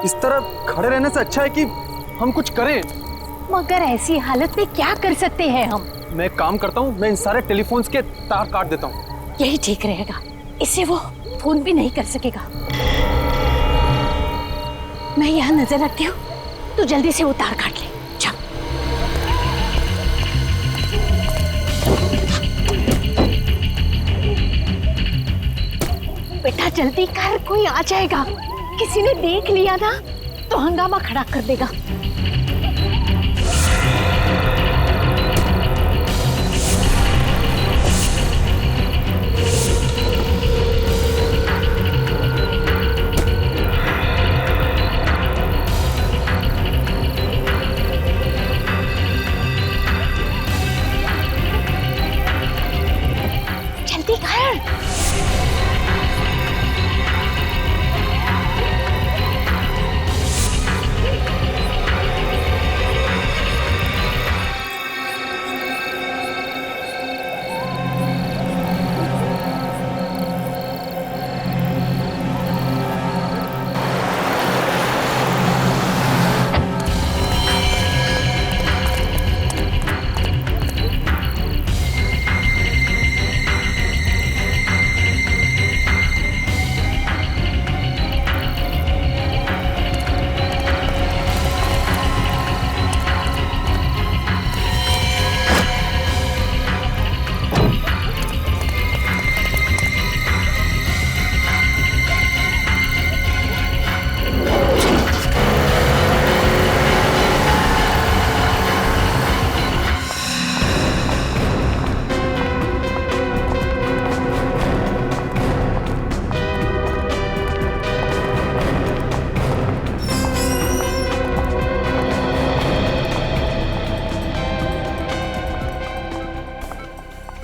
इस तरह खड़े रहने से अच्छा है कि हम कुछ करें। मगर ऐसी हालत में क्या कर सकते हैं हम? मैं एक काम करता हूँ, मैं इन सारे टेलीफोन्स के तार काट देता हूँ। यही ठीक रहेगा, इससे वो फोन भी नहीं कर सकेगा। मैं यहाँ नजर रखती हूँ, तो जल्दी से वो तार काट ले। चल। बेटा जल्दी कर, कोई आ जाएगा। किसी ने देख लिया ना तो हंगामा खड़ा कर देगा। जल्दी कर।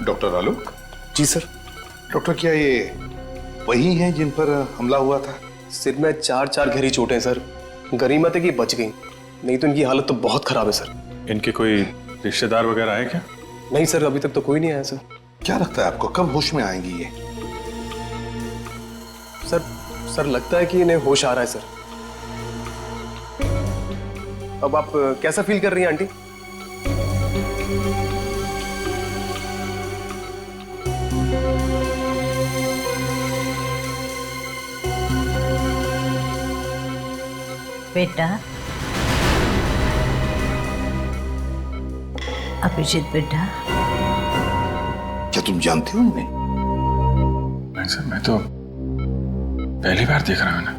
डॉक्टर आलोक। जी सर। डॉक्टर, क्या ये वही हैं जिन पर हमला हुआ था? सिर में 4 गहरी चोटें हैं सर। गनीमत है कि बच गई, नहीं तो इनकी हालत तो बहुत खराब है सर। इनके कोई रिश्तेदार वगैरह आए क्या? नहीं सर, अभी तक तो कोई नहीं आया सर। क्या लगता है आपको कब होश में आएंगी ये? सर लगता है कि इन्हें होश आ रहा है सर। अब आप कैसा फील कर रही हैं आंटी? बेटा अभिजीत बेटा, क्या तुम जानते हो उन्हें? नहीं सर, मैं तो पहली बार देख रहा हूं ना।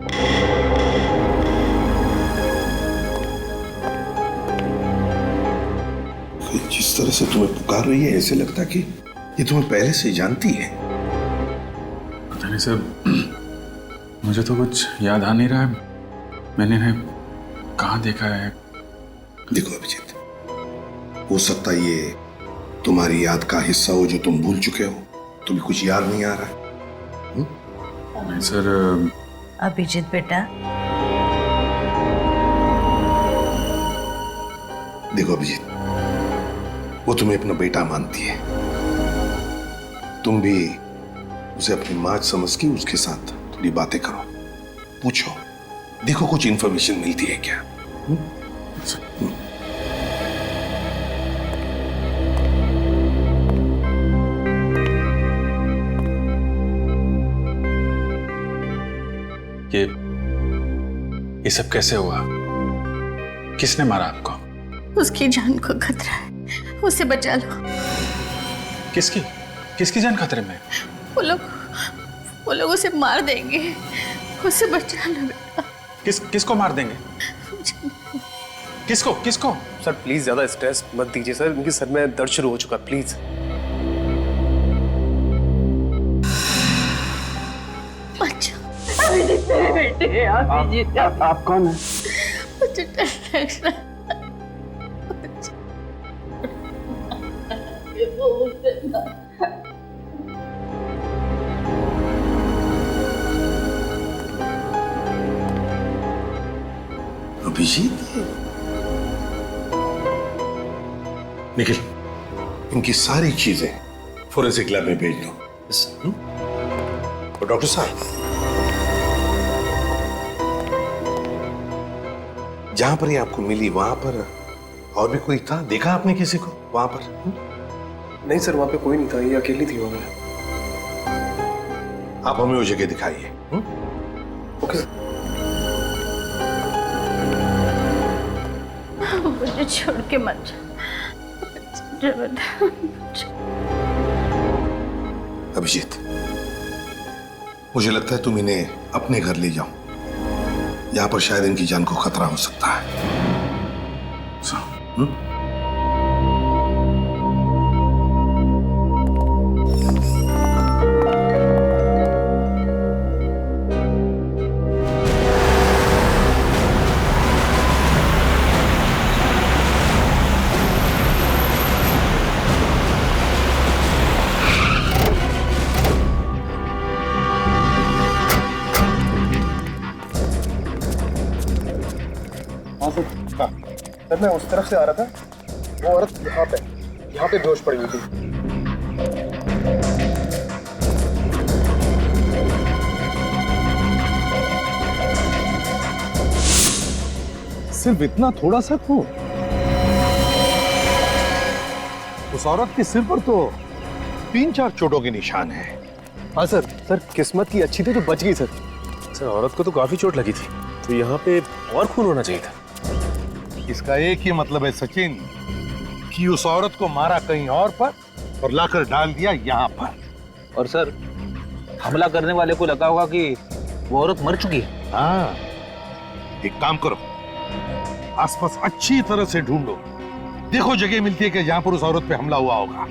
जिस तरह से तुम्हें पुकार रही है ऐसे लगता कि ये तुम्हें पहले से जानती है। पता नहीं सर, मुझे तो कुछ याद आ नहीं रहा है। मैंने इन्हें कहाँ देखा है? देखो अभिजीत, हो सकता है ये तुम्हारी याद का हिस्सा हो जो तुम भूल चुके हो। तुम्हें कुछ याद नहीं आ रहा? नहीं सर। अभिजीत बेटा, देखो अभिजीत, वो तुम्हें अपना बेटा मानती है। तुम भी उसे अपनी मां समझ के उसके साथ थोड़ी बातें करो, पूछो, देखो कुछ इंफॉर्मेशन मिलती है क्या। ये सब कैसे हुआ? किसने मारा आपको? उसकी जान को खतरा है, उसे बचा लो। किसकी जान खतरे में? वो लोग उसे मार देंगे, उसे बचा लो बेटा। किसको मार देंगे? किसको? सर प्लीज ज्यादा स्ट्रेस मत दीजिए सर, इनके सर में दर्द शुरू हो चुका, प्लीज। बेटे आप कौन है? मुझे डर लग रहा अभिजीत, निखिल, इनकी सारी चीजें फोरेंसिक लैब में भेज दो। और डॉक्टर साहब, जहां पर ये आपको मिली वहां पर और भी कोई था? देखा आपने किसी को वहां पर? नहीं सर, वहां पे कोई नहीं था, ये अकेली थी वहां पे। आप हमें वो जगह दिखाइए। Okay sir. मुझे छोड़ के मत जा। अभिजीत, मुझे लगता है तुम इन्हें अपने घर ले जाओ। यहां पर शायद इनकी जान को खतरा हो सकता है। सर मैं उस तरफ से आ रहा था, वो औरत यहाँ पे बेहोश पड़ी हुई थी। सिर्फ इतना थोड़ा सा खून? उस औरत के सिर पर तो 3-4 चोटों के निशान हैं। हाँ सर, किस्मत की अच्छी थी तो बच गई सर, औरत को तो काफी चोट लगी थी, तो यहाँ पे और खून होना चाहिए था। इसका एक ही मतलब है सचिन, कि उस औरत को मारा कहीं और पर और लाकर डाल दिया यहाँ पर। और सर, हमला करने वाले को लगा होगा कि वो औरत मर चुकी है। हाँ, एक काम करो, आसपास अच्छी तरह से ढूंढो, देखो जगह मिलती है कि जहां पर उस औरत पे हमला हुआ होगा।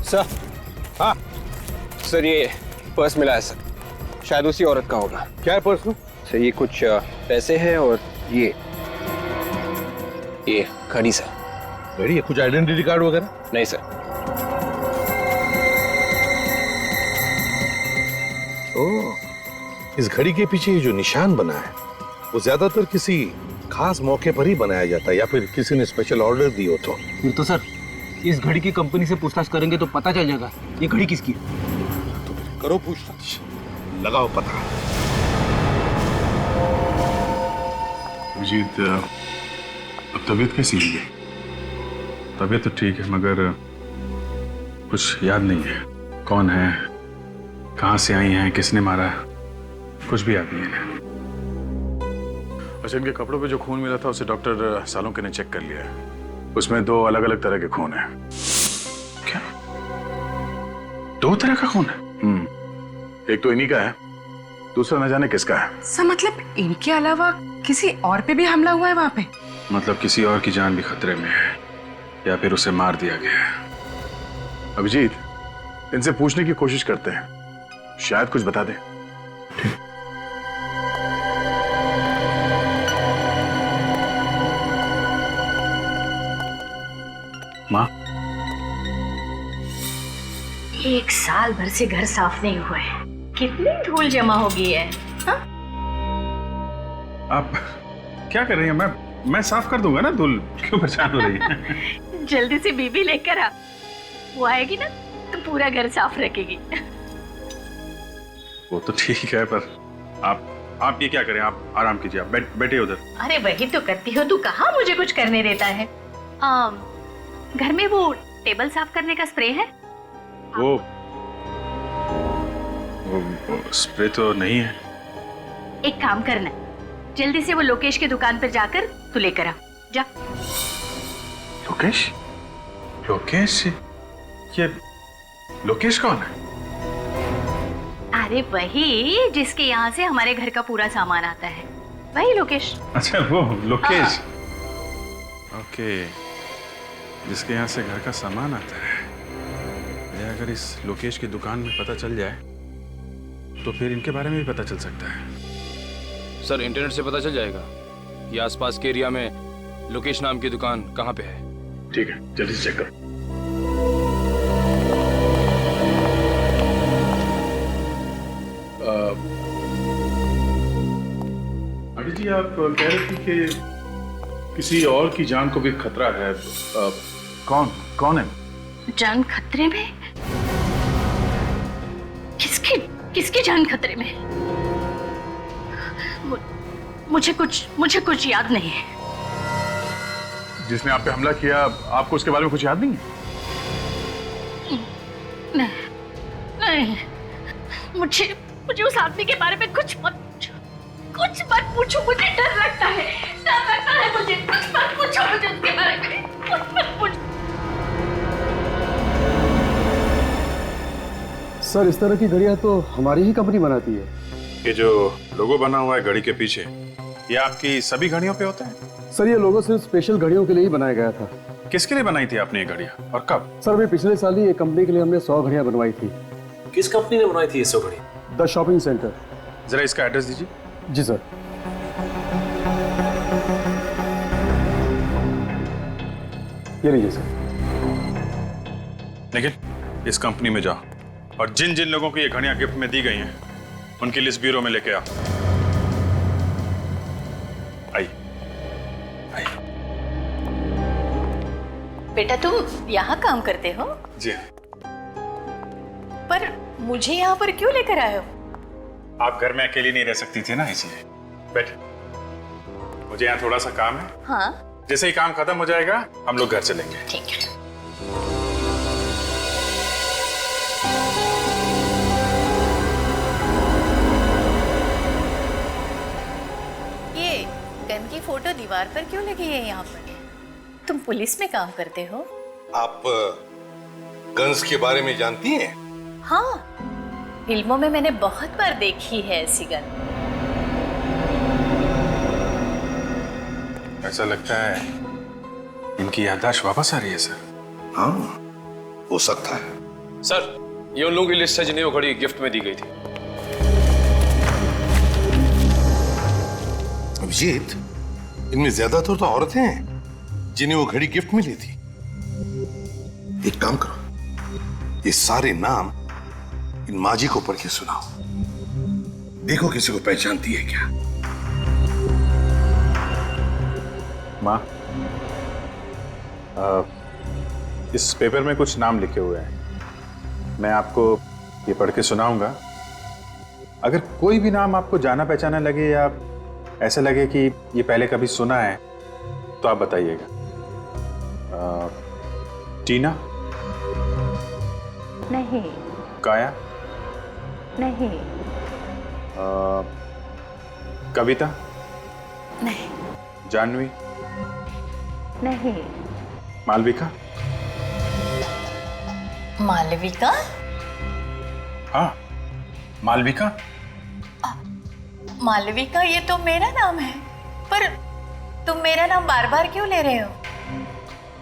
सर, हाँ सर ये पर्स मिला है सर, शायद उसी औरत का होगा। क्या है पर्स में? सर ये कुछ पैसे हैं और ये घड़ी सर। घड़ी है? कुछ आइडेंटिटी कार्ड वगैरह? नहीं सर। ओह, इस घड़ी के पीछे ये जो निशान बना है वो ज्यादातर किसी खास मौके पर ही बनाया जाता है, या फिर किसी ने स्पेशल ऑर्डर दी हो तो। फिर तो सर इस घड़ी की कंपनी से पूछताछ करेंगे तो पता चल जाएगा ये घड़ी किसकी है। तो करो पूछताछ, लगाओ पता। अभिजीत, अब तबीयत कैसी है? तबीयत तो ठीक है, मगर कुछ याद नहीं है। कौन है, कहाँ से आई हैं, किसने मारा है, कुछ भी याद नहीं है। अच्छा, इनके कपड़ों पे जो खून मिला था उसे डॉक्टर सालोंके ने चेक कर लिया है। उसमें 2 अलग-अलग तरह के खून हैं। क्या? 2 तरह का खून है? एक तो इन्हीं का है, दूसरा न जाने किसका है। सर मतलब इनके अलावा किसी और पे भी हमला हुआ है वहां पे? मतलब किसी और की जान भी खतरे में है, या फिर उसे मार दिया गया है। अभिजीत, इनसे पूछने की कोशिश करते हैं, शायद कुछ बता दें। माँ, 1 साल भर से घर साफ नहीं हुआ है, कितनी धूल जमा हो गई है। हाँ? आप क्या कर रही हैं? मैं साफ कर दूंगा ना, धूल क्यों परेशान हो रही है? जल्दी से बीबी लेकर आ, वो आएगी ना तो पूरा घर साफ रखेगी। वो तो ठीक है, पर आप ये क्या करें, आप आराम कीजिए, आप बैठे उधर। अरे वही तो करती हो, तू कहाँ मुझे कुछ करने देता है। घर में वो टेबल साफ करने का स्प्रे है? वो स्प्रे तो नहीं है। एक काम करना, जल्दी से वो लोकेश की दुकान पर जाकर तू लेकर आ जा। लोकेश? लोकेश? ये लोकेश कौन है? अरे वही जिसके यहाँ से हमारे घर का पूरा सामान आता है, वही लोकेश। अच्छा, वो लोकेश। ओके, जिसके यहाँ से घर का सामान आता है, ये अगर इस लोकेश की दुकान में पता चल जाए तो फिर इनके बारे में भी पता चल सकता है। सर इंटरनेट से पता चल जाएगा कि आसपास के एरिया में लोकेश नाम की दुकान कहाँ पे है। ठीक है, जल्दी से चेक करो। आंटी जी, आप कह रही थी कि किसी और की जान को भी खतरा है। कौन है? जान खतरे में? किसकी जान खतरे में? मुझे कुछ याद नहीं है। जिसने आप पे हमला किया, आपको उसके बारे में कुछ याद नहीं है? नहीं, मुझे उस आदमी के बारे में कुछ मत पूछो। मुझे डर लगता है मुझे। कुछ मत पूछो मुझे उसके बारे में। कुछ मत पूछो। सर, इस तरह की घड़ियां तो हमारी ही कंपनी बनाती है। ये जो लोगो बना हुआ है घड़ी के पीछे, ये आपकी सभी घड़ियों पे होता है? सर, ये लोगो सिर्फ स्पेशल घड़ियों के लिए ही बनाया गया था। किसके लिए बनाई थी आपने ये घड़ियां और कब? सर, अभी पिछले साल ही एक कंपनी के लिए हमने 100 घड़ियां बनवाई थी। किस कंपनी ने बनाई थी ये 100 घड़ी? The shopping centre. जरा इसका एड्रेस दीजिए। जी सर। ये लीजिए सर। निखिल, इस कंपनी में जाओ और जिन जिन लोगों को ये घड़ियां गिफ्ट में दी गई हैं उनकी लिस्ट ब्यूरो में लेके आओ। आई। बेटा, तुम यहाँ काम करते हो? जी। पर मुझे यहाँ पर क्यों लेकर आए हो? आप घर में अकेली नहीं रह सकती थी ना, इसलिए। बैठे, मुझे यहाँ थोड़ा सा काम है। हाँ, जैसे ही काम खत्म हो जाएगा हम लोग घर चलेंगे। ठीक है। ये गन की फोटो दीवार पर क्यों लगी है यहाँ पर? तुम पुलिस में काम करते हो? आप गन्स के बारे में जानती हैं? हाँ, फिल्मों में मैंने बहुत बार देखी है ऐसी गन। ऐसा लगता है इनकी याददाश्त वापस आ रही है सर। हाँ, हो सकता है। सर, ये उन लोगों की लिस्ट है जिन्हें वो घड़ी गिफ्ट में दी गई थी। अभिजीत, इनमें ज्यादातर तो औरतें हैं जिन्हें वो घड़ी गिफ्ट में ली थी। एक काम करो, ये सारे नाम इन माजी को पढ़ के सुनाओ। देखो किसी को पहचानती है क्या। माँ, इस पेपर में कुछ नाम लिखे हुए हैं, मैं आपको ये पढ़ के सुनाऊंगा। अगर कोई भी नाम आपको जाना पहचाना लगे या ऐसा लगे कि ये पहले कभी सुना है तो आप बताइएगा। टीना? नहीं। काया? नहीं। कविता? नहीं। जानवी? नहीं। मालविका? मालविका? हाँ, मालविका। मालविका, ये तो मेरा नाम है। पर तुम मेरा नाम बार बार क्यों ले रहे हो?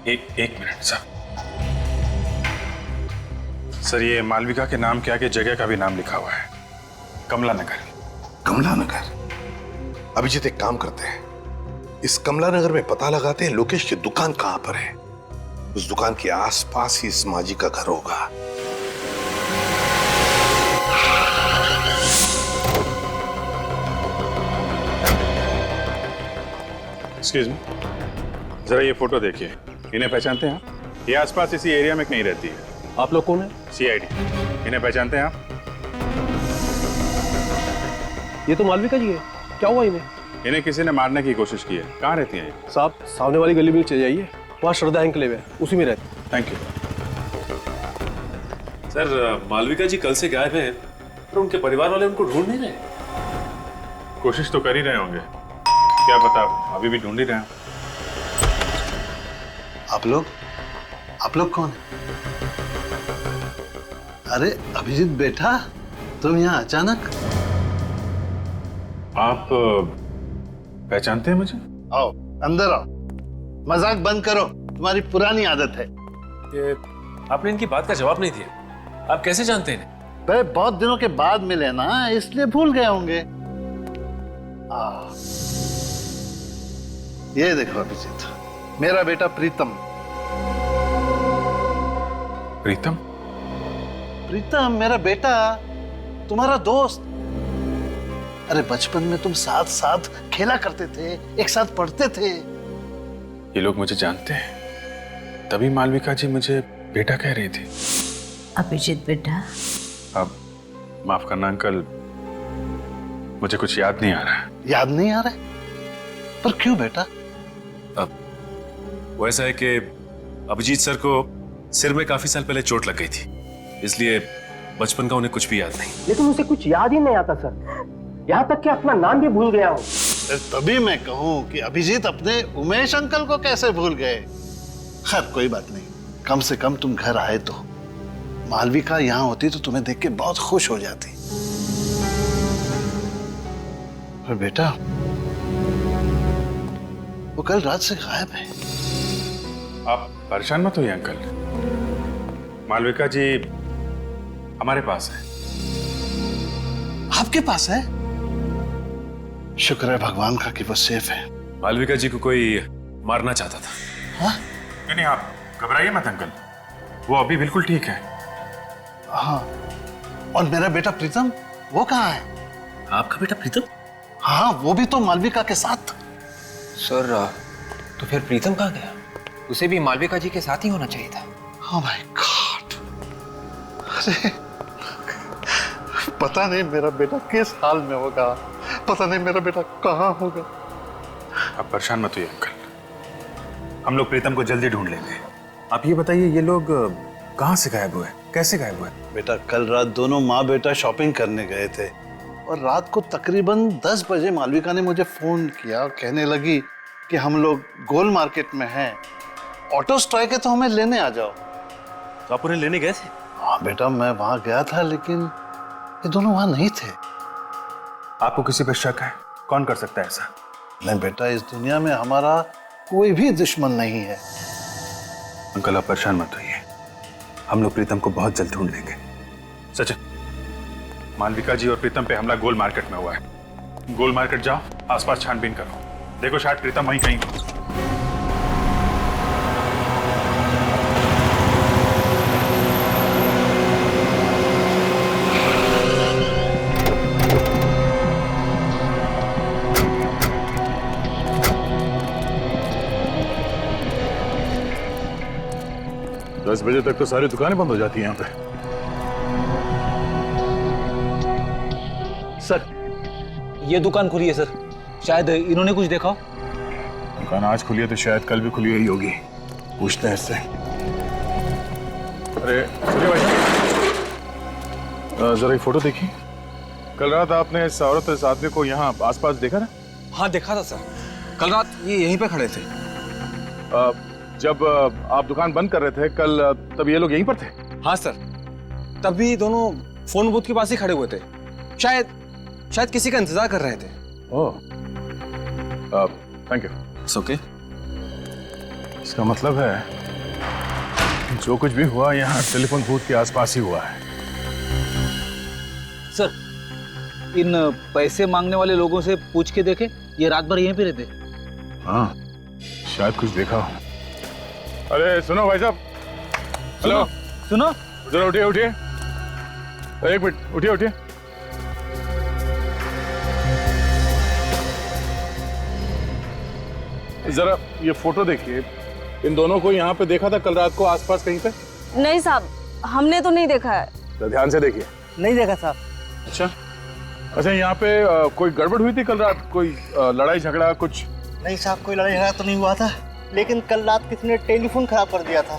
एक मिनट सर, ये मालविका के नाम के आगे जगह का भी नाम लिखा हुआ है, कमला नगर। कमला नगर? अभिजीत, एक काम करते हैं, इस कमला नगर में पता लगाते हैं लोकेश की दुकान कहां पर है। उस दुकान के आसपास ही इस माजी का घर होगा। एक्सक्यूज मी, जरा ये फोटो देखिए। इन्हें पहचानते हैं आप? ये आसपास इसी एरिया में कहीं रहती है। आप लोग कौन है? CID। इन्हें पहचानते हैं आप? ये तो मालविका जी है। क्या हुआ इन्हें? इन्हें किसी ने मारने की कोशिश की है। कहाँ रहती हैं ये? साहब, सामने वाली गली में चले जाइए, वहाँ श्रद्धा एनक्लेव है, उसी में रहते। Thank you. सर, मालविका जी कल से गायब हैं, पर उनके परिवार वाले उनको ढूंढ नहीं रहे। कोशिश तो कर ही रहे होंगे, क्या पता अभी भी ढूंढ ही रहे हैं। आप लोग कौन है? अरे अभिजीत बेटा, तुम यहाँ अचानक? आप पहचानते हैं मुझे? आओ, अंदर आओ, मजाक बंद करो। तुम्हारी पुरानी आदत है। ये आपने इनकी बात का जवाब नहीं दिया। आप कैसे जानते हैं इन्हें? भाई बहुत दिनों के बाद मिले ना, इसलिए भूल गए होंगे। ये देखो अभिजीत, मेरा बेटा प्रीतम। प्रीतम? प्रीतम मेरा बेटा, तुम्हारा दोस्त। अरे बचपन में तुम साथ साथ खेला करते थे, एक साथ पढ़ते थे। ये लोग मुझे जानते हैं, तभी मालविका जी मुझे बेटा कह रही थी। अभिजीत बेटा, अब माफ करना अंकल, मुझे कुछ याद नहीं आ रहा है। याद नहीं आ रहा है? पर क्यों बेटा? अब वो ऐसा है कि अभिजीत सर को सिर में काफी साल पहले चोट लग गई थी, इसलिए बचपन का उन्हें कुछ भी याद नहीं। लेकिन उसे कुछ याद ही नहीं आता सर, यहाँ तक कि अपना नाम भी भूल गया हूँ। तभी मैं कहूँ कि अभिजीत अपने उमेश अंकल को कैसे भूल गए। खैर कोई बात नहीं, कम से कम तुम घर आए तो। मालविका यहाँ होती तो तुम्हें देख के बहुत खुश हो जाती। पर बेटा, वो कल रात से गायब है। आप परेशान मत होइए अंकल, मालविका जी हमारे पास है। आपके पास है? शुक्र है भगवान का कि वो सेफ है। मालविका जी को कोई मारना चाहता था। हाँ? नहीं, आप घबराइए मत अंकल, वो अभी बिल्कुल ठीक है। हाँ, और मेरा बेटा प्रीतम, वो कहाँ है? आपका बेटा प्रीतम? हाँ, वो भी तो मालविका के साथ। सर, तो फिर प्रीतम कहाँ गया? उसे भी मालविका जी के साथ ही होना चाहिए था। Oh my God! अरे पता नहीं मेरा बेटा किस हाल में होगा, पता नहीं मेरा बेटा कहाँ होगा। आप परेशान मत होइए अंकल, हम लोग प्रीतम को जल्दी ढूंढ लेंगे। आप ये बताइए, ये लोग कहाँ से गायब हुए, कैसे गायब हुए? बेटा कल रात दोनों माँ बेटा शॉपिंग करने गए थे और रात को तकरीबन 10 बजे मालविका ने मुझे फोन किया और कहने लगी कि हम लोग गोल मार्केट में हैं, ऑटो स्ट्राइक है तो हमें लेने आ जाओ। तो आप उन्हें लेने गए थे? हाँ बेटा, मैं वहां गया था, लेकिन ये दोनों वहां नहीं थे। आपको किसी पर शक है? कौन कर सकता है ऐसा? नहीं बेटा, इस दुनिया में हमारा कोई भी दुश्मन नहीं है। अंकल आप परेशान मत होइए, हम लोग प्रीतम को बहुत जल्द ढूंढ लेंगे। सच, मालविका जी और प्रीतम पे हमला गोल मार्केट में हुआ है। गोल मार्केट जाओ, आसपास छानबीन करो, देखो शायद प्रीतम वहीं कहीं हो। 10 बजे तक तो सारी दुकानें बंद हो जाती हैं यहाँ पे। सर, ये दुकान खुली है सर, शायद इन्होंने कुछ देखा हो। दुकान आज खुली है तो शायद कल भी खुली हुई होगी, पूछते हैं इससे। अरे सुनिए भाई साहब, जरा ये फोटो देखिए। कल रात आपने इस औरत और इस आदमी को यहाँ आसपास देखा ना? हाँ देखा था सर, कल रात ये यहीं पे खड़े थे। जब आप दुकान बंद कर रहे थे कल, तब ये लोग यहीं पर थे? हाँ सर, तभी दोनों फोन बूथ के पास ही खड़े हुए थे, शायद किसी का इंतजार कर रहे थे। ओह, थैंक यू। It's okay. इसका मतलब है जो कुछ भी हुआ यहाँ टेलीफोन बूथ के आसपास ही हुआ है। सर, इन पैसे मांगने वाले लोगों से पूछ के देखे, ये रात भर यहीं पे रहते। हाँ, शायद कुछ देखा हो। अरे सुनो भाई साहब, हेलो, सुनो, जरा उठिए उठिए, एक मिनट, उठिए उठिए। जरा ये फोटो देखिए, इन दोनों को यहाँ पे देखा था कल रात को आसपास कहीं पे? नहीं साहब, हमने तो नहीं देखा है। तो ध्यान से देखिए। नहीं देखा साहब। अच्छा, यहाँ पे कोई गड़बड़ हुई थी कल रात? कोई लड़ाई झगड़ा कुछ? नहीं साहब, कोई लड़ाई झगड़ा तो नहीं हुआ था, लेकिन कल रात किसी ने टेलीफोन खराब कर दिया था।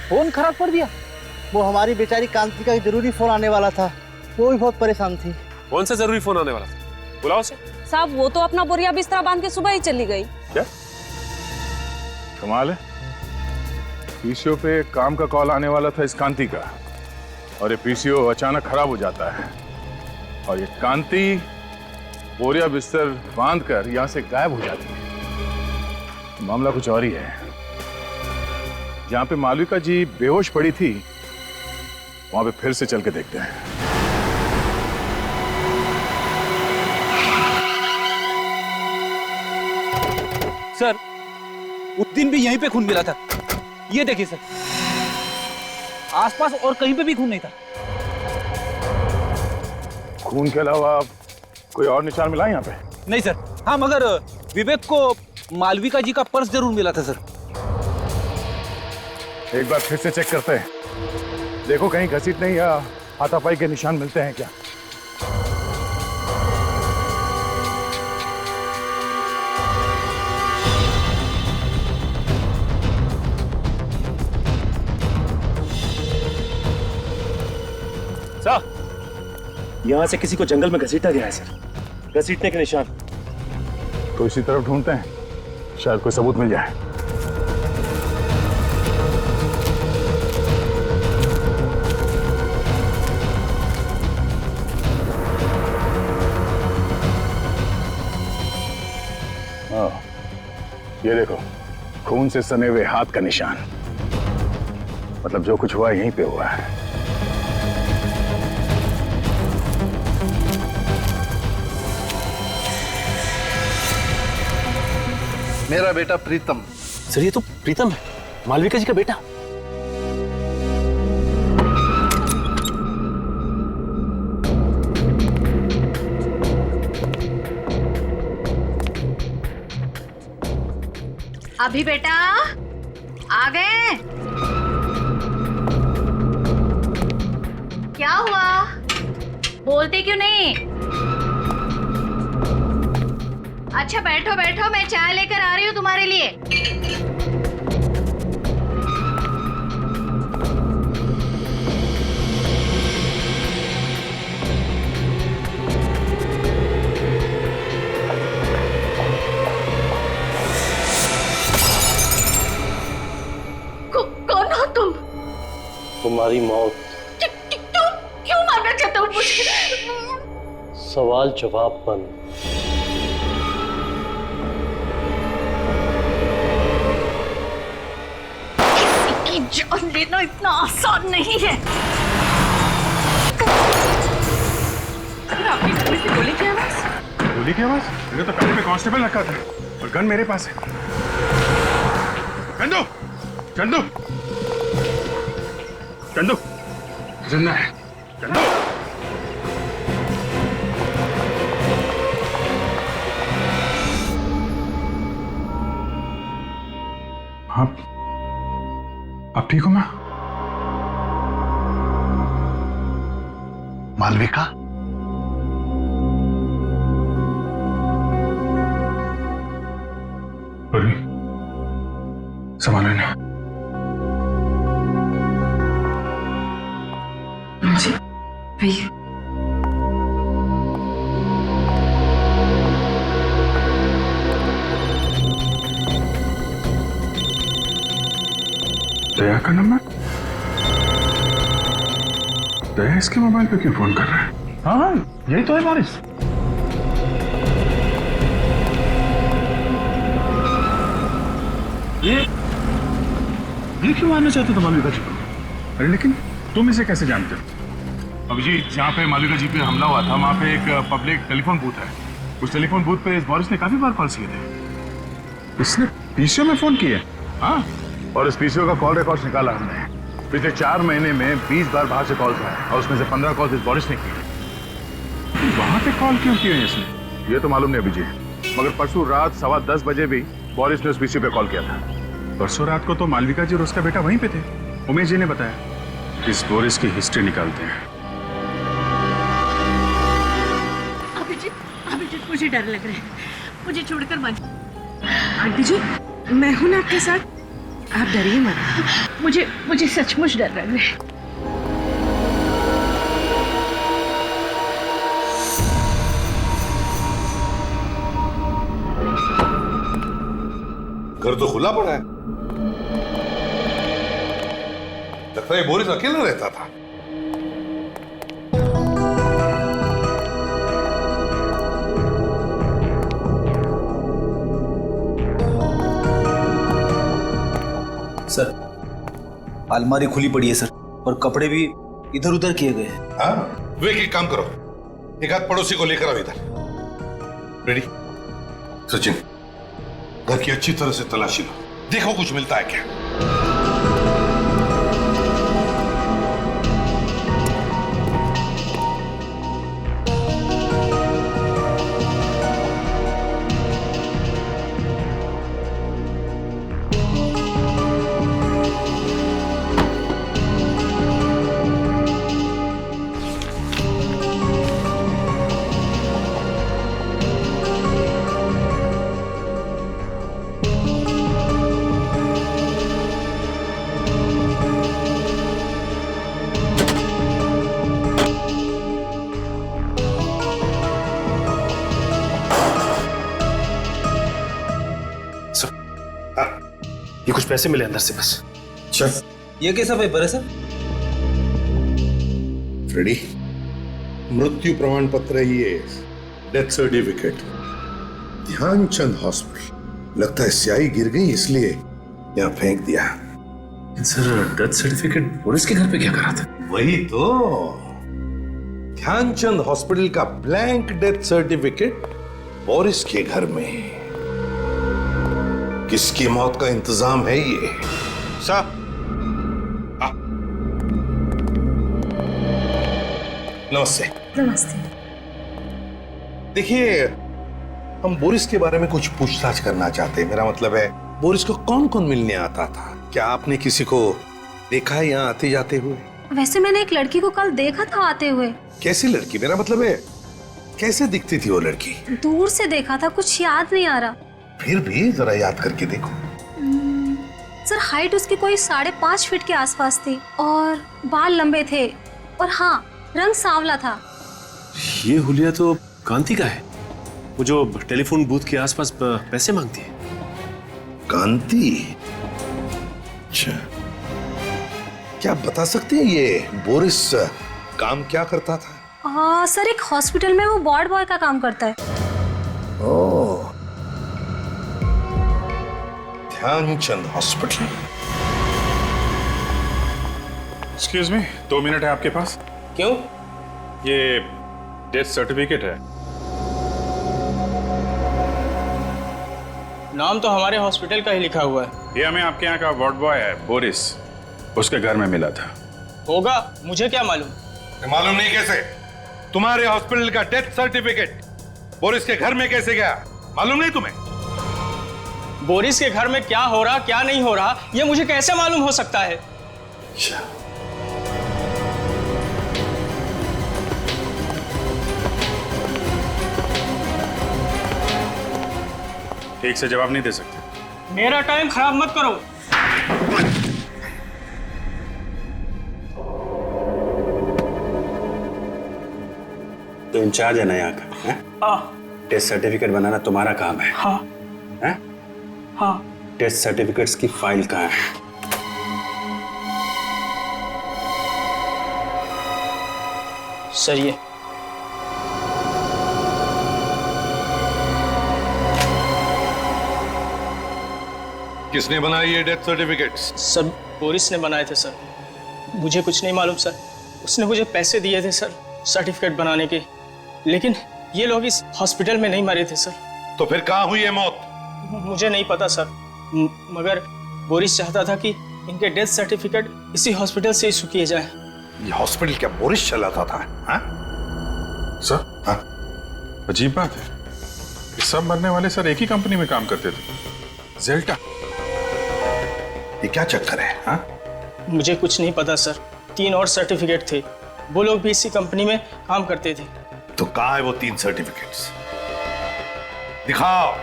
फोन खराब कर दिया? वो हमारी बेचारी कांति का जरूरी फोन आने वाला था, वो भी बहुत परेशान थी। कौन सा जरूरी फोन आने वाला था? बुलाओ उसे। साहब, वो तो अपना बोरिया बिस्तरा बांध के सुबह ही चली गई। क्या कमाल है, पीसीओ पे काम का कॉल आने वाला था इस कांति का, और ये पीसीओ अचानक खराब हो जाता है, और ये कांति बोरिया बिस्तर बांधकर यहाँ से गायब हो जाती है। मामला कुछ और ही है। जहां पे मालविका जी बेहोश पड़ी थी वहां पे फिर से चल के देखते हैं। सर उस दिन भी यहीं पे खून मिला था। ये देखिए सर, आसपास और कहीं पे भी खून नहीं था। खून के अलावा कोई और निशान मिला यहाँ पे? नहीं सर। हाँ, मगर विवेक को मालविका जी का पर्स जरूर मिला था सर। एक बार फिर से चेक करते हैं, देखो कहीं घसीटने या हाथापाई के निशान मिलते हैं क्या। सर, यहां से किसी को जंगल में घसीटा गया है सर। घसीटने के निशान। तो इसी तरफ ढूंढते हैं, शायद कोई सबूत मिल जाए। हाँ, ये देखो, खून से सने हुए हाथ का निशान। मतलब जो कुछ हुआ यहीं पे हुआ है। मेरा बेटा प्रीतम। सर ये तो प्रीतम है, मालविका जी का बेटा। अभी बेटा आ गए? क्या हुआ, बोलते क्यों नहीं? अच्छा बैठो बैठो, मैं चाय लेकर आ रही हूँ तुम्हारे लिए। कौन हो तुम? तुम्हारी मौत। क्यों मारना चाहते हो मुझे? सवाल जवाब बंद। जान लेना इतना आसान नहीं है। आपके घर में से गोली की आवाज? गोली की आवाज? मेरे तो पहले में कांस्टेबल रखा था और गन मेरे पास है। चंदू, चंदू, चंदू, जिंदा है। चंदू, आप ठीक हो ना? मालविका? संभालो ना। जी भैया। दया का नंबर? दया इसके मोबाइल पे क्यों फोन कर रहा है? हाँ, यही तो है बारिश। ये क्यों मारना चाहते हो मालविका जी को? अरे लेकिन तुम इसे कैसे जानते हो? अभिजीत, जहाँ पे मालविका जी पे हमला हुआ था वहाँ पे एक पब्लिक टेलीफोन बूथ है। उस टेलीफोन बूथ पे इस बोरिस ने काफी बार कॉल किए थे। इसने पीसीओ में फोन किए? हाँ, और इस पीसीओ का कॉल रिकॉर्ड निकाला हमने। पिछले 4 महीने में 20 बार बाहर से कॉल किया और उसमें से 15 कॉल इस बोरिस ने किए। वहां पे कॉल क्यों किए इसने? ये तो मालूम नहीं अभिजीत, मगर परसों रात 10:15 बजे भी बोरिस ने उस पीसीओ पे कॉल किया था। परसों रात को तो मालविका जी और उसका बेटा वहीं पे थे, उमेश जी ने बताया। इस बोरिस की हिस्ट्री निकालते हैं। अभिजीत मुझे डर लग रहा है, मुझे छोड़कर मत। आंटी जी, मैं हूं ना आपके साथ, आप डरिए मत। मुझे सचमुच डर लग रहा है। घर तो खुला पड़ा है, लगता है बोरिस अकेला रहता था। सर अलमारी खुली पड़ी है सर, और कपड़े भी इधर उधर किए गए हैं। हाँ, विवेक एक काम करो, एक आध पड़ोसी को लेकर आओ इधर। रेडी? सचिन, घर की अच्छी तरह से तलाशी लो, देखो कुछ मिलता है क्या। ये कुछ पैसे मिले अंदर से बस। चल, ये कैसा पेपर है सर? रेडी? मृत्यु प्रमाण पत्र है ये, डेथ सर्टिफिकेट, ध्यानचंद हॉस्पिटल। लगता है स्याही गिर गई इसलिए यहाँ फेंक दिया। सर डेथ सर्टिफिकेट बोरिस के घर पे क्या करा था? वही तो, ध्यानचंद हॉस्पिटल का ब्लैंक डेथ सर्टिफिकेट बोरिस के घर में। किसकी मौत का इंतजाम है ये? साहब, नमस्ते। नमस्ते। देखिए, हम बोरिस के बारे में कुछ पूछताछ करना चाहते हैं। मेरा मतलब है, बोरिस को कौन कौन मिलने आता था? क्या आपने किसी को देखा है यहाँ आते जाते हुए? वैसे मैंने एक लड़की को कल देखा था आते हुए। कैसी लड़की? मेरा मतलब है, कैसे दिखती थी वो लड़की? दूर से देखा था, कुछ याद नहीं आ रहा। फिर भी जरा याद करके देखो। सर हाइट उसकी कोई 5.5 फीट के आसपास थी, और बाल लंबे थे, और हाँ, रंग सांवला था। ये हुलिया तो कांति का है, वो जो टेलीफोन बूथ के आसपास पैसे मांगती है। कांति? अच्छा, क्या आप बता सकते हैं ये बोरिस काम क्या करता था? सर एक हॉस्पिटल में वो वार्ड बॉय का काम करता है। Oh, Dhyanchand hospital. Excuse me, 2 minute है आपके पास? क्यों? ये डेथ सर्टिफिकेट है। नाम तो हमारे हॉस्पिटल का ही लिखा हुआ है। ये हमें आपके यहाँ का वार्ड बॉय है बोरिस, उसके घर में मिला था। होगा, मुझे क्या मालूम? मालूम नहीं कैसे? तुम्हारे हॉस्पिटल का डेथ सर्टिफिकेट बोरिस के घर में कैसे गया? मालूम नहीं तुम्हें? बोरिस के घर में क्या हो रहा क्या नहीं हो रहा, ये मुझे कैसे मालूम हो सकता है? अच्छा, ठीक से जवाब नहीं दे सकते। मेरा टाइम खराब मत करो। तो इंचार्ज है ना यहाँ का, है? टेस्ट सर्टिफिकेट बनाना तुम्हारा काम है। हाँ। हैं? हाँ। टेस्ट सर्टिफिकेट्स की फाइल कहाँ है? सर ये किसने बनाई ये डेथ सर्टिफिकेट्स? सर बोरिस ने बनाए थे सर, मुझे कुछ नहीं मालूम सर। उसने मुझे पैसे दिए थे सर सर्टिफिकेट बनाने के, लेकिन ये लोग इस हॉस्पिटल में नहीं मरे थे सर। तो फिर कहाँ हुई है मौत? मुझे नहीं पता सर, मगर बोरिस चाहता था कि इनके डेथ सर्टिफिकेट इसी हॉस्पिटल से इशू किए जाए। ये हॉस्पिटल क्या बोरिस चलाता था? हाँ? सर, हाँ? अजीब बात है, ये सब मरने वाले सर एक ही कंपनी में काम करते थे, जेल्टा। ये क्या चक्कर है? हाँ? मुझे कुछ नहीं पता सर, 3 और सर्टिफिकेट थे, वो लोग भी इसी कंपनी में काम करते थे। तो कहाँ है वो 3 सर्टिफिकेट्स? दिखाओ।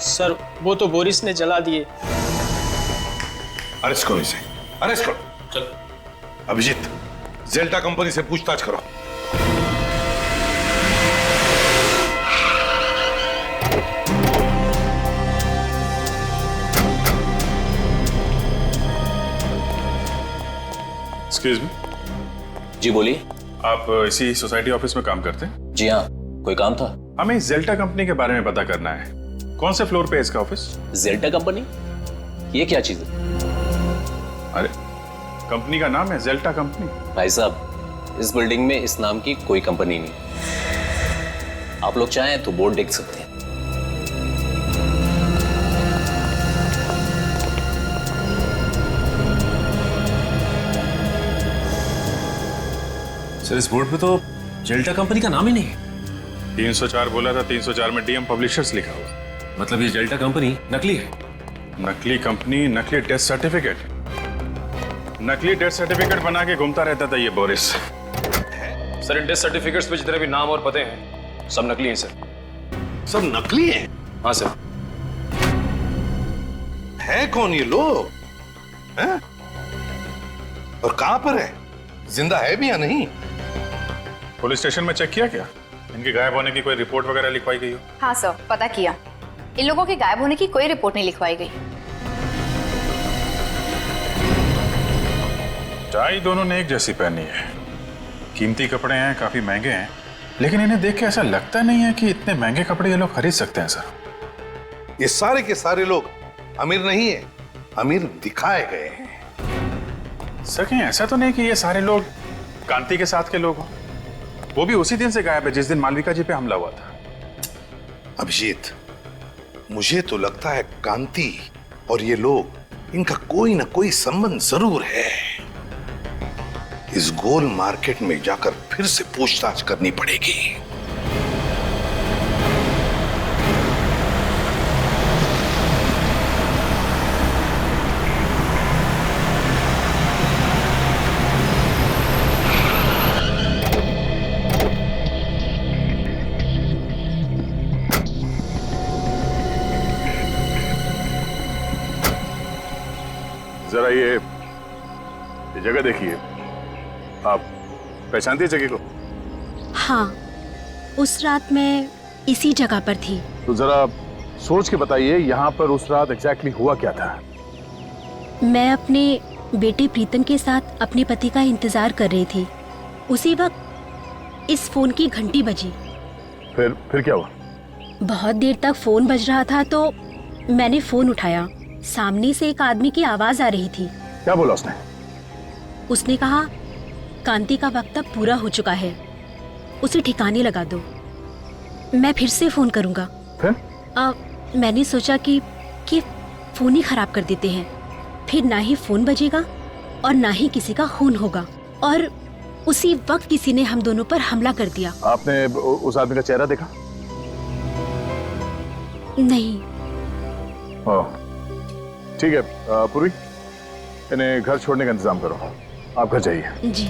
सर वो तो बोरिस ने जला दिए। अरेस्ट करो इसे, अरेस्ट करो। चल अभिजीत, जेल्टा कंपनी से पूछताछ करो। Excuse me. जी बोलिए। आप इसी सोसाइटी ऑफिस में काम करते हैं? जी हाँ, कोई काम था? हमें इस जेल्टा कंपनी के बारे में पता करना है। कौन से फ्लोर पे है इसका ऑफिस? जेल्टा कंपनी? ये क्या चीज है? अरे कंपनी का नाम है जेल्टा कंपनी। भाई साहब, इस बिल्डिंग में इस नाम की कोई कंपनी नहीं। आप लोग चाहें तो बोर्ड देख सकते हैं। सर इस बोर्ड पे तो जेल्टा कंपनी का नाम ही नहीं है। 304 बोला था, 304 में डीएम पब्लिशर्स लिखा हुआ। मतलब ये जेल्टा कंपनी नकली है? नकली कंपनी, नकली डेथ सर्टिफिकेट, नकली डेथ सर्टिफिकेट बना के घूमता रहता था ये Boris. Sir in death certificates पे जितने भी नाम और पते हैं सब नकली हैं सर। सब नकली हैं? हाँ सर। है कौन ये लोग हैं? और कहां पर है? जिंदा है भी या नहीं? पुलिस स्टेशन में चेक किया क्या? इनके गायब होने की कोई रिपोर्ट वगैरह लिखवाई गई हो? हाँ सर, पता किया। इन लोगों के गायब होने की कोई रिपोर्ट नहीं लिखवाई गई। टाई दोनों ने एक जैसी पहनी है, कीमती कपड़े हैं, काफी महंगे हैं, लेकिन इन्हें देख के ऐसा लगता नहीं है कि इतने महंगे कपड़े ये लोग खरीद सकते हैं सर। ये सारे के सारे लोग अमीर नहीं है, अमीर दिखाए गए हैं। सर कहीं ऐसा तो नहीं कि ये सारे लोग कांति के साथ के लोग हों? वो भी उसी दिन से गायब है जिस दिन मालविका जी पे हमला हुआ था। अभिजीत, मुझे तो लगता है कांति और ये लोग, इनका कोई ना कोई संबंध जरूर है। इस गोल मार्केट में जाकर फिर से पूछताछ करनी पड़ेगी। जरा ये जगह देखिए, आप पहचानती है जगह को? हाँ, उस रात मैं इसी जगह पर थी। तो जरा सोच के बताइए यहाँ पर उस रात एग्जैक्टली हुआ क्या था? मैं अपने बेटे प्रीतम के साथ अपने पति का इंतजार कर रही थी। उसी वक्त इस फोन की घंटी बजी। फिर क्या हुआ? बहुत देर तक फोन बज रहा था तो मैंने फोन उठाया। सामने से एक आदमी की आवाज आ रही थी। क्या बोला उसने? उसने कहा, कांति का वक्त अब पूरा हो चुका है, उसे ठिकाने लगा दो, मैं फिर से फोन करूंगा। फिर? मैंने सोचा कि फोन ही खराब कर देते हैं, फिर ना ही फोन बजेगा और ना ही किसी का खून होगा। और उसी वक्त किसी ने हम दोनों पर हमला कर दिया। आपने उस आदमी का चेहरा देखा? नहीं। ठीक है पूर्वी, इन्हें घर छोड़ने का इंतजाम करो, आप घर जाइए। जी।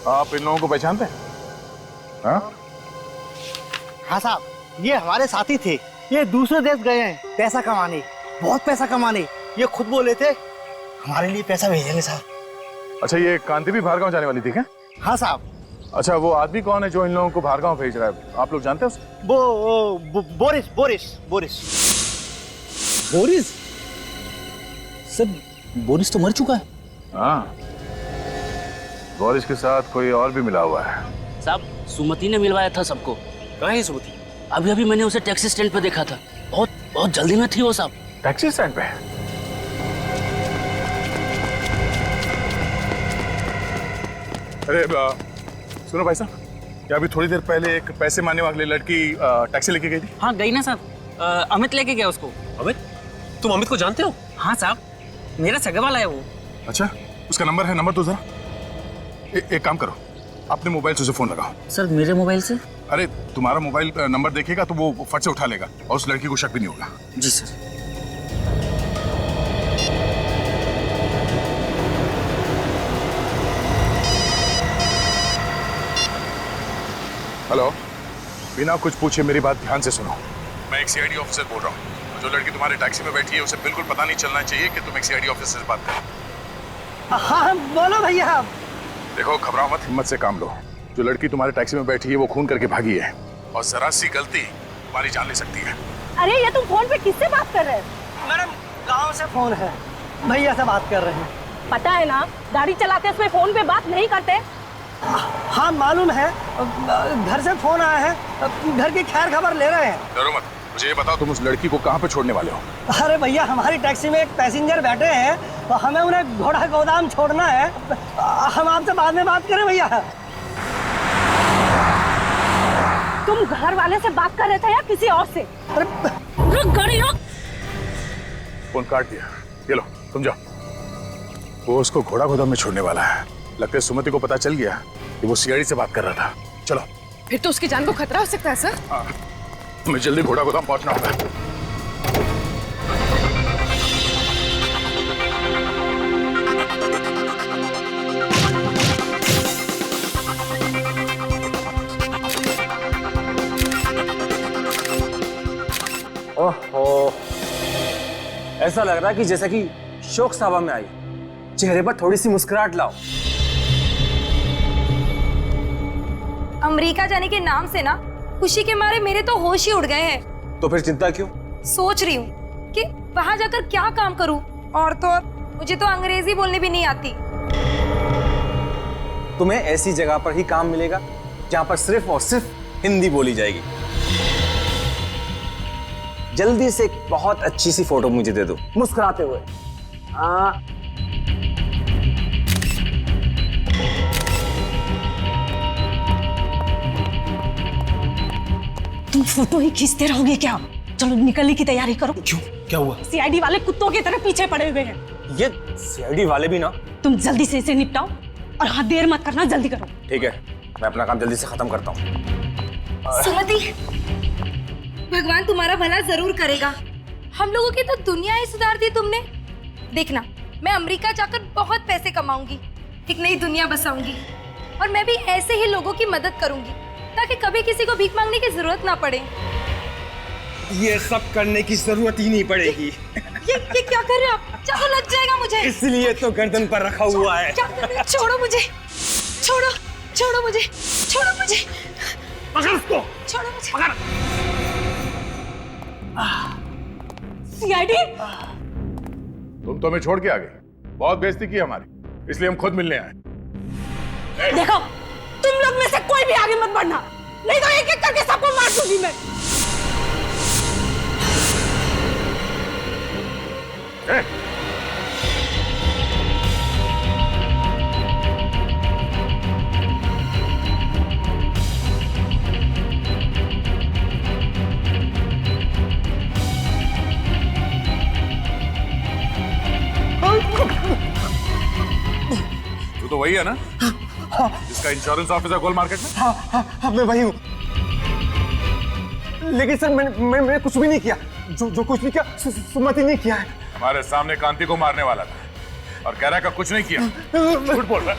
आप इन लोगों को पहचानते हैं? हाँ साहब, ये हमारे साथी थे। ये दूसरे देश गए हैं पैसा कमाने, बहुत पैसा कमाने। ये खुद बोले थे हमारे लिए पैसा भेजेंगे साहब। अच्छा, ये कांति भी भार गांव जाने वाली थी क्या? हाँ साहब। अच्छा, वो आदमी कौन है जो इन लोगों को भार गांव भेज रहा है? आप लोग जानते हैं उसको? वो Boris Boris Boris Boris sir, Boris तो मर चुका है। हाँ, बोरिस के साथ कोई और भी मिला हुआ है साहब। सुमति ने मिलवाया था सबको। कहाँ है सुमति? अभी अभी मैंने उसे टैक्सी स्टैंड पे देखा था, बहुत जल्दी में थी वो साहब। टैक्सी स्टैंड पे? अरे सुनो भाई साहब, क्या अभी थोड़ी देर पहले एक पैसे मांगने वाली लड़की टैक्सी लेके गई थी? हाँ गई ना साहब, अमित लेके गया उसको। अमित? तुम अमित को जानते हो? हाँ साहब, मेरा सगा वाला है वो। अच्छा, उसका नंबर है? नंबर दो जरा। एक काम करो, अपने मोबाइल से उसे फोन लगाओ। सर मेरे मोबाइल से? अरे तुम्हारा मोबाइल नंबर देखेगा तो वो फट से उठा लेगा और उस लड़की को शक भी नहीं होगा। जी सर। हेलो, बिना कुछ पूछे मेरी बात ध्यान से सुनो। मैं एक सीआईडी ऑफिसर बोल रहा हूँ। जो लड़की तुम्हारे टैक्सी में बैठी है उसे बिल्कुल पता नहीं चलना चाहिए कि तुम एक सीआईडी ऑफिसर से बात कर रहे हो। हाँ बोलो भैया। देखो, घबराओ मत, हिम्मत से काम लो। जो लड़की तुम्हारे टैक्सी में बैठी है वो खून करके भागी है और जरा सी गलती तुम्हारी जान ले सकती है। अरे ये तुम फोन पे किससे बात कर रहे हो? मैडम गांव से फोन है, भैया से बात कर रहे हैं। पता है ना, गाड़ी चलाते समय फोन पे बात नहीं करते। हाँ मालूम है, घर से फोन आया है, घर की खैर खबर ले रहे हैं। डरो मत, मुझे ये बताओ तुम उस लड़की को कहाँ पे छोड़ने वाले हो? अरे भैया, हमारी टैक्सी में एक पैसेंजर बैठे हैं, तो हमें उन्हें घोड़ा गोदाम छोड़ना है। हम आपसे बाद में बात करें भैया। तुम घर वाले से बात कर रहे थे या किसी और से? रुक गाड़ी रुक। फोन काट दिया, ये लो तुम जाओ। वो उसको घोड़ा गोदाम में छोड़ने वाला है। लगता है सुमति को पता चल गया कि वो सीआईडी से बात कर रहा था। चलो। फिर तो उसकी जान को खतरा हो सकता है सर। हमें जल्दी घोड़ा गोदाम पहुंचना होगा। ओहो, ऐसा लग रहा है कि जैसा कि शोक सभा में आई। चेहरे पर थोड़ी सी मुस्कुराहट लाओ। अमेरिका जाने के नाम से ना खुशी के मारे मेरे तो होश ही उड़ गए हैं। तो फिर चिंता क्यों? सोच रही हूँ कि वहां जाकर क्या काम करूँ, और तो और मुझे तो अंग्रेजी बोलने भी नहीं आती। तुम्हें ऐसी जगह पर ही काम मिलेगा जहाँ पर सिर्फ और सिर्फ हिंदी बोली जाएगी। जल्दी से एक बहुत अच्छी सी फोटो मुझे दे दो, मुस्कुराते हुए। तुम फोटो ही खींचते रहोगे क्या? चलो निकलने की तैयारी करो। क्यों, क्या हुआ? सीआईडी वाले कुत्तों की तरह पीछे पड़े हुए हैं। ये सीआईडी वाले भी ना। तुम जल्दी से इसे निपटाओ और हाँ, देर मत करना, जल्दी करो। ठीक है, मैं अपना काम जल्दी से खत्म करता हूँ। सुमति, भगवान तुम्हारा भला जरूर करेगा। हम लोगों की तो दुनिया ही सुधार दी तुमने। देखना, मैं अमेरिका जाकर बहुत पैसे कमाऊंगी, एक नई दुनिया बसाऊंगी, और मैं भी ऐसे ही लोगों की मदद करूंगी ताकि कभी किसी को भीख मांगने की जरूरत ना पड़े। ये सब करने की जरूरत ही नहीं पड़ेगी। ये क्या कर रहे हो आप? चाकू लग जाएगा मुझे। इसलिए तो गर्दन पर रखा हुआ है। क्या कर रहे हो? छोड़ो मुझे, छोड़ो, छोड़ो मुझे, छोड़ो मुझे, पकड़ उसको, छोड़ो मुझे। पकड़। सीआईडी, तुम तो हमें छोड़ के आ गए, बहुत बेइज्जती की हमारी, इसलिए हम खुद मिलने आए। देखो, तुम लोग में से कोई भी आगे मत बढ़ना, नहीं तो एक एक करके सबको मार दूंगी मैं। तू तो वही है ना जिसका इंश्योरेंस ऑफिसर गोल मार्केट में? हाँ, मैं वही हूँ। लेकिन सर मैंने कुछ भी नहीं किया। जो कुछ भी किया सुमति ने किया है। हमारे सामने कांति को मारने वाला था और कह रहा है कि कुछ नहीं किया। झूठ बोल रहा है।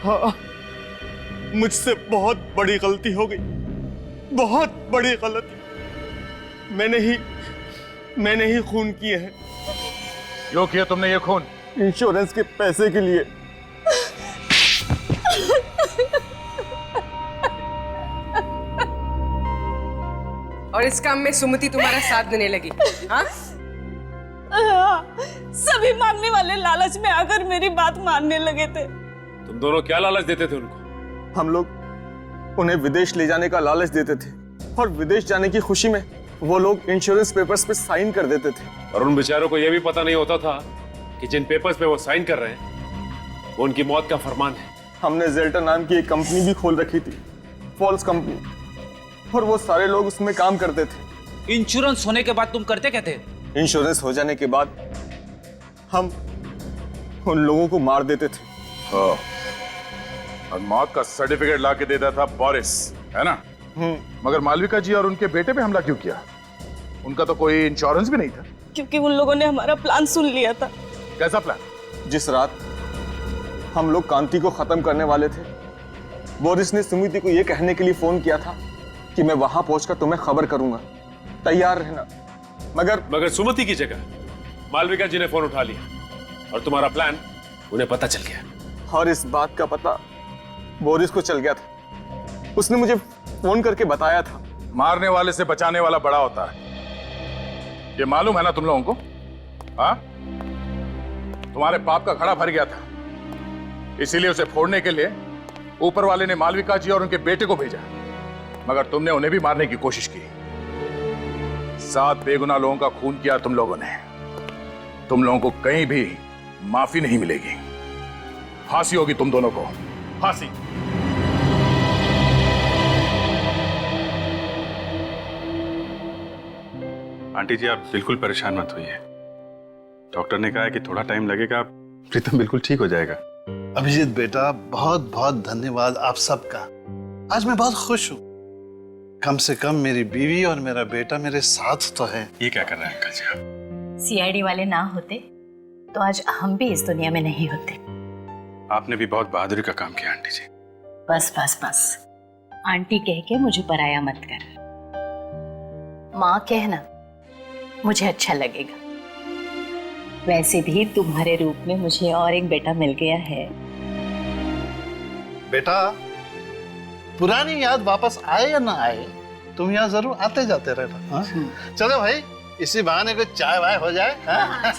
हाँ, मुझसे बहुत बड़ी गलती हो गई, बहुत बड़ी गलती। मैंने ही खून किए हैं। क्यों किया तुमने ये खून? इंश्योरेंस के पैसे के लिए। और इस काम में सुमति तुम्हारा साथ देने लगी? हाँ? सभी मांगने वाले लालच में आकर मेरी बात मानने लगे थे। तुम दोनों क्या लालच देते थे उनको? हम लोग उन्हें विदेश ले जाने का लालच देते थे, और विदेश जाने की खुशी में वो लोग इंश्योरेंस पेपर्स पे साइन कर देते थे। और उन बेचारों को यह भी पता नहीं होता था कि जिन पेपर्स पे वो साइन कर रहे हैं वो उनकी मौत का फरमान है। हमने जेल्टर नाम की एक कंपनी भी खोल रखी थी, फॉल्स कंपनी, और वो सारे लोग उसमें काम करते थे। इंश्योरेंस होने के बाद तुम करते क्या थे? इंश्योरेंस हो जाने के बाद हम उन लोगों को मार देते थे। हाँ। और मौत का सर्टिफिकेट ला के देता था बोरिस, है ना? मगर मालविका जी और उनके बेटे पे हमला क्यों किया? उनका तो कोई इंश्योरेंस भी नहीं था। क्योंकि उन लोगों ने हमारा प्लान सुन लिया था। कैसा प्लान? जिस रात हम लोग कांति को खत्म करने वाले थे, बोरिस ने सुमिति को यह कहने के लिए फोन किया था कि मैं वहां पहुंचकर तुम्हें खबर करूंगा, तैयार रहना। मगर सुमति की जगह मालविका जी ने फोन उठा लिया और तुम्हारा प्लान उन्हें पता चल गया। और इस बात का पता बोरिस को चल गया था। उसने मुझे फोन करके बताया था। मारने वाले से बचाने वाला बड़ा होता है, ये मालूम है ना तुम लोगों को? हाँ, तुम्हारे पाप का घड़ा भर गया था, इसीलिए उसे फोड़ने के लिए ऊपर वाले ने मालविका जी और उनके बेटे को भेजा, मगर तुमने उन्हें भी मारने की कोशिश की। 7 बेगुनाह लोगों का खून किया तुम लोगों ने। तुम लोगों को कहीं भी माफी नहीं मिलेगी। फांसी होगी तुम दोनों को, फांसी। आंटी जी, आप बिल्कुल परेशान मत होइए। डॉक्टर ने कहा है कि थोड़ा टाइम लगेगा, प्रीतम बिल्कुल ठीक हो जाएगा। अभिजीत बेटा, बहुत बहुत धन्यवाद आप सबका। आज मैं बहुत खुश हूँ। कम से कम मेरी बीवी और मेरा बेटा मेरे साथ तो है। ये क्या कर रहे हैं अंकल जी आप? सीआईडी वाले ना होते तो आज हम भी इस दुनिया में नहीं होते। आपने भी बहुत बहादुरी का काम किया आंटी जी। बस बस बस, आंटी कह के मुझे पराया मत कर। माँ कहना मुझे अच्छा लगेगा। वैसे भी तुम्हारे रूप में मुझे और एक बेटा मिल गया है। बेटा, पुरानी याद वापस आए या ना आए, तुम यहाँ जरूर आते जाते रहना। हाँ? चलो भाई, इसी बहाने को चाय वाय हो जाए। हाँ?